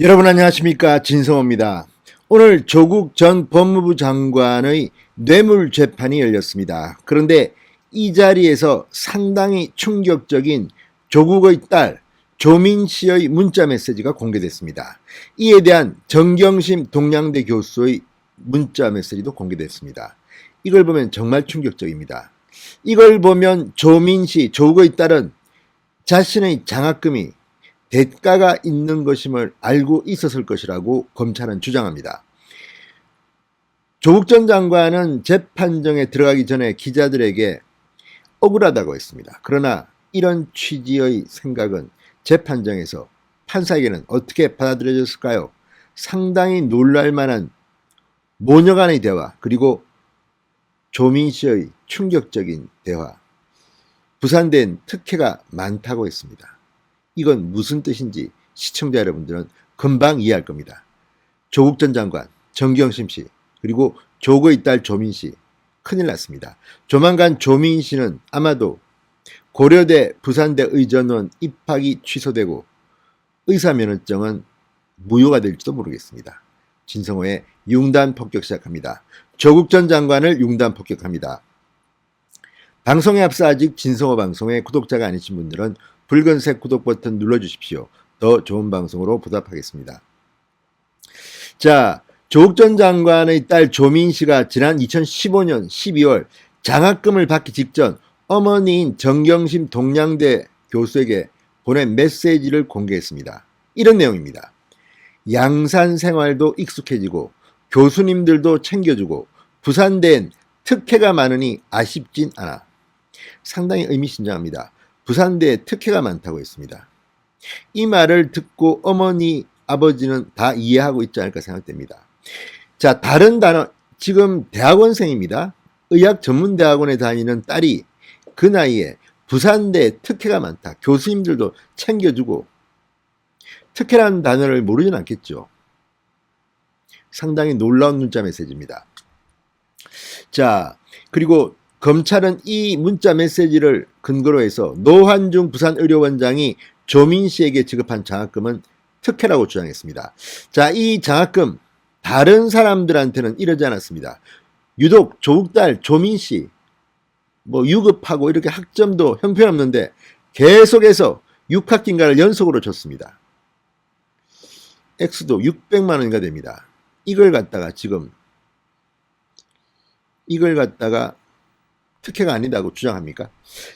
여러분 안녕하십니까, 진성호입니다. 오늘 조국 전 법무부 장관의 뇌물 재판이 열렸습니다. 그런데 이 자리에서 상당히 충격적인 조국의 딸 조민 씨의 문자 메시지가 공개됐습니다. 이에 대한 정경심 동양대 교수의 문자 메시지도 공개됐습니다. 이걸 보면 정말 충격적입니다. 이걸 보면 조민 씨, 조국의 딸은 자신의 장학금이 대가가 있는 것임을 알고 있었을 것이라고 검찰은 주장합니다. 조국 전 장관은 재판정에 들어가기 전에 기자들에게 억울하다고 했습니다. 그러나 이런 취지의 생각은 재판정에서 판사에게는 어떻게 받아들여졌을까요? 상당히 놀랄만한 모녀간의 대화, 그리고 조민 씨의 충격적인 대화, 부산된 특혜가 많다고 했습니다. 이건 무슨 뜻인지 시청자 여러분들은 금방 이해할 겁니다. 조국 전 장관, 정경심 씨, 그리고 조국의 딸 조민 씨, 큰일 났습니다. 조만간 조민 씨는 아마도 고려대 부산대 의전원 입학이 취소되고 의사면허증은 무효가 될지도 모르겠습니다. 진성호의 융단 폭격 시작합니다. 조국 전 장관을 융단 폭격합니다. 방송에 앞서 아직 진성호 방송의 구독자가 아니신 분들은 붉은색 구독 버튼 눌러주십시오. 더 좋은 방송으로 보답하겠습니다. 자, 조국 전 장관의 딸 조민 씨가 지난 2015년 12월 장학금을 받기 직전 어머니인 정경심 동양대 교수에게 보낸 메시지를 공개했습니다. 이런 내용입니다. 양산 생활도 익숙해지고 교수님들도 챙겨주고 부산대엔 특혜가 많으니 아쉽진 않아. 상당히 의미심장합니다. 부산대에 특혜가 많다고 했습니다. 이 말을 듣고 어머니, 아버지는 다 이해하고 있지 않을까 생각됩니다. 자, 다른 단어, 지금 대학원생입니다. 의학 전문대학원에 다니는 딸이 그 나이에 부산대에 특혜가 많다. 교수님들도 챙겨주고, 특혜라는 단어를 모르진 않겠죠. 상당히 놀라운 문자 메시지입니다. 자, 그리고 검찰은 이 문자 메시지를 근거로 해서 노환중 부산의료원장이 조민 씨에게 지급한 장학금은 특혜라고 주장했습니다. 자, 이 장학금 다른 사람들한테는 이러지 않았습니다. 유독 조국 딸 조민 씨 유급하고 이렇게 학점도 형편없는데 계속해서 6학기인가를 연속으로 줬습니다. 액수도 600만 원인가 됩니다. 이걸 갖다가 특혜가 아니다고 주장합니까?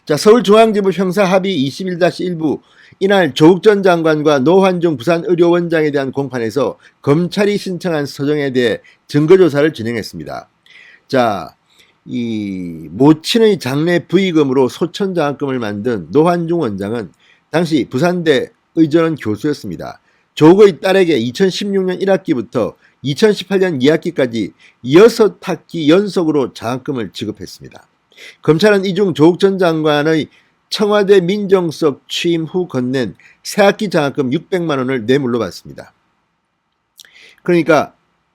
자, 서울중앙지법 형사합의 21-1부 이날 조국 전 장관과 노환중 부산의료원장에 대한 공판에서 검찰이 신청한 서정에 대해 증거조사를 진행했습니다. 자, 이 모친의 장례 부의금으로 소천 장학금을 만든 노환중 원장은 당시 부산대 의전원 교수였습니다. 조국의 딸에게 2016년 1학기부터 2018년 2학기까지 6학기 연속으로 장학금을 지급했습니다. 검찰은 이 중 조국 전 장관의 청와대 민정수석 취임 후 건넨 새학기 장학금 600만 원을 뇌물로 받습니다. 그러니까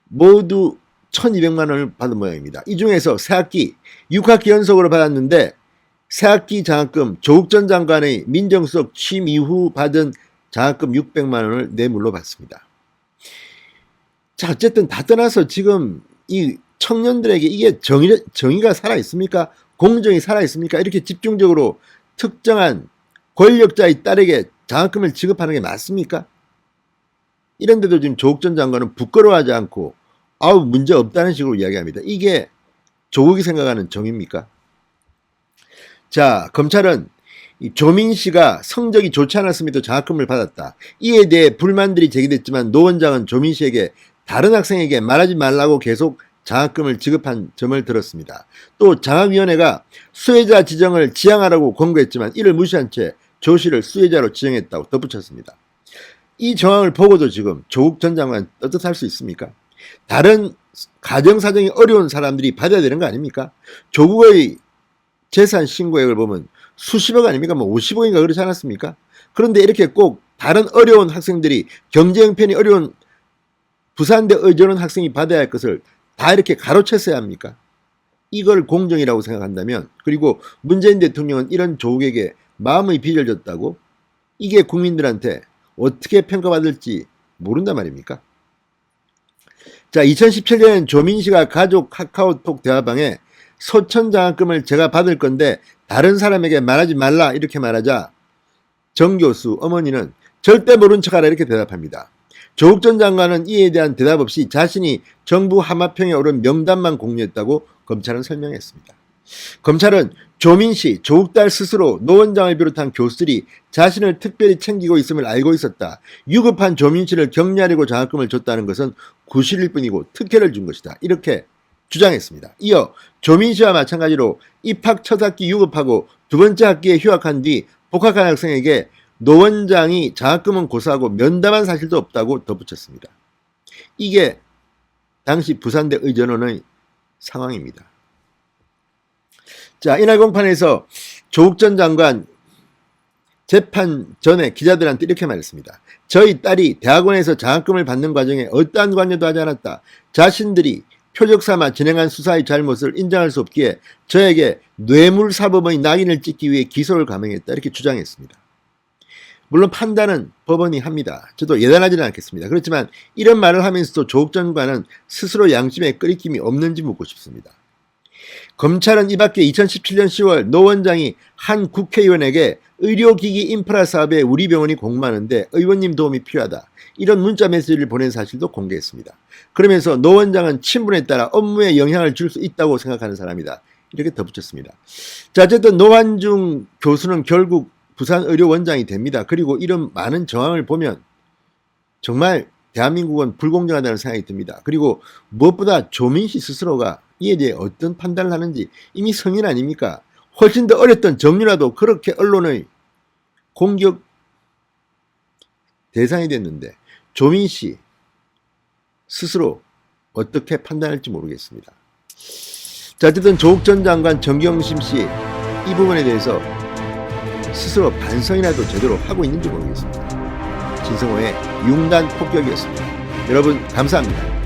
모두 1200만 원을 받은 모양입니다. 이 중에서 새학기 6학기 연속으로 받았는데 새학기 장학금 조국 전 장관의 민정수석 취임 이후 받은 장학금 600만 원을 뇌물로 받습니다. 자, 어쨌든 다 떠나서 지금 이 청년들에게 이게 정의가 살아있습니까? 공정이 살아있습니까? 이렇게 집중적으로 특정한 권력자의 딸에게 장학금을 지급하는 게 맞습니까? 이런데도 지금 조국 전 장관은 부끄러워하지 않고 아우 문제 없다는 식으로 이야기합니다. 이게 조국이 생각하는 정의입니까? 자, 검찰은 조민 씨가 성적이 좋지 않았음에도 장학금을 받았다. 이에 대해 불만들이 제기됐지만 노 원장은 조민 씨에게 다른 학생에게 말하지 말라고 계속 장학금을 지급한 점을 들었습니다. 또 장학위원회가 수혜자 지정을 지향하라고 권고했지만 이를 무시한 채 조 씨를 수혜자로 지정했다고 덧붙였습니다. 이 정황을 보고도 지금 조국 전 장관 떳떳할 수 있습니까? 다른 가정사정이 어려운 사람들이 받아야 되는 거 아닙니까? 조국의 재산 신고액을 보면 수십억 아닙니까? 50억인가 그렇지 않았습니까? 그런데 이렇게 꼭 다른 어려운 학생들이 경제 형편이 어려운 부산대 의전원 학생이 받아야 할 것을 다 이렇게 가로챘어야 합니까? 이걸 공정이라고 생각한다면, 그리고 문재인 대통령은 이런 조국에게 마음의 빚을 졌다고, 이게 국민들한테 어떻게 평가받을지 모른단 말입니까? 자, 2017년 조민씨가 가족 카카오톡 대화방에 소천장학금을 제가 받을 건데 다른 사람에게 말하지 말라 이렇게 말하자 정 교수 어머니는 절대 모른 척하라 이렇게 대답합니다. 조국 전 장관은 이에 대한 대답 없이 자신이 정부 하마평에 오른 명단만 공유했다고 검찰은 설명했습니다. 검찰은 조민씨, 조국 딸 스스로 노 원장을 비롯한 교수들이 자신을 특별히 챙기고 있음을 알고 있었다. 유급한 조민씨를 격리하려고 장학금을 줬다는 것은 구실일 뿐이고 특혜를 준 것이다. 이렇게 주장했습니다. 이어 조민씨와 마찬가지로 입학 첫 학기 유급하고 두 번째 학기에 휴학한 뒤 복학한 학생에게 노 원장이 장학금은 고사하고 면담한 사실도 없다고 덧붙였습니다. 이게 당시 부산대 의전원의 상황입니다. 자, 이날 공판에서 조국 전 장관 재판 전에 기자들한테 이렇게 말했습니다. 저희 딸이 대학원에서 장학금을 받는 과정에 어떠한 관여도 하지 않았다. 자신들이 표적 삼아 진행한 수사의 잘못을 인정할 수 없기에 저에게 뇌물사범의 낙인을 찍기 위해 기소를 감행했다. 이렇게 주장했습니다. 물론 판단은 법원이 합니다. 저도 예단하지는 않겠습니다. 그렇지만 이런 말을 하면서도 조국 전 장관은 스스로 양심에 끄리낌이 없는지 묻고 싶습니다. 검찰은 이 밖에 2017년 10월 노 원장이 한 국회의원에게 의료기기 인프라 사업에 우리 병원이 공모하는데 의원님 도움이 필요하다. 이런 문자 메시지를 보낸 사실도 공개했습니다. 그러면서 노 원장은 친분에 따라 업무에 영향을 줄 수 있다고 생각하는 사람이다. 이렇게 덧붙였습니다. 자, 어쨌든 노환중 교수는 결국 부산의료원장이 됩니다. 그리고 이런 많은 정황을 보면 정말 대한민국은 불공정하다는 생각이 듭니다. 그리고 무엇보다 조민씨 스스로가 이에 대해 어떤 판단을 하는지 이미 성인 아닙니까? 훨씬 더 어렸던 정유라도 그렇게 언론의 공격 대상이 됐는데 조민씨 스스로 어떻게 판단할지 모르겠습니다. 자, 어쨌든 조국 전 장관 정경심 씨 이 부분에 대해서 스스로 반성이라도 제대로 하고 있는지 모르겠습니다. 진성호의 융단 폭격이었습니다. 여러분 감사합니다.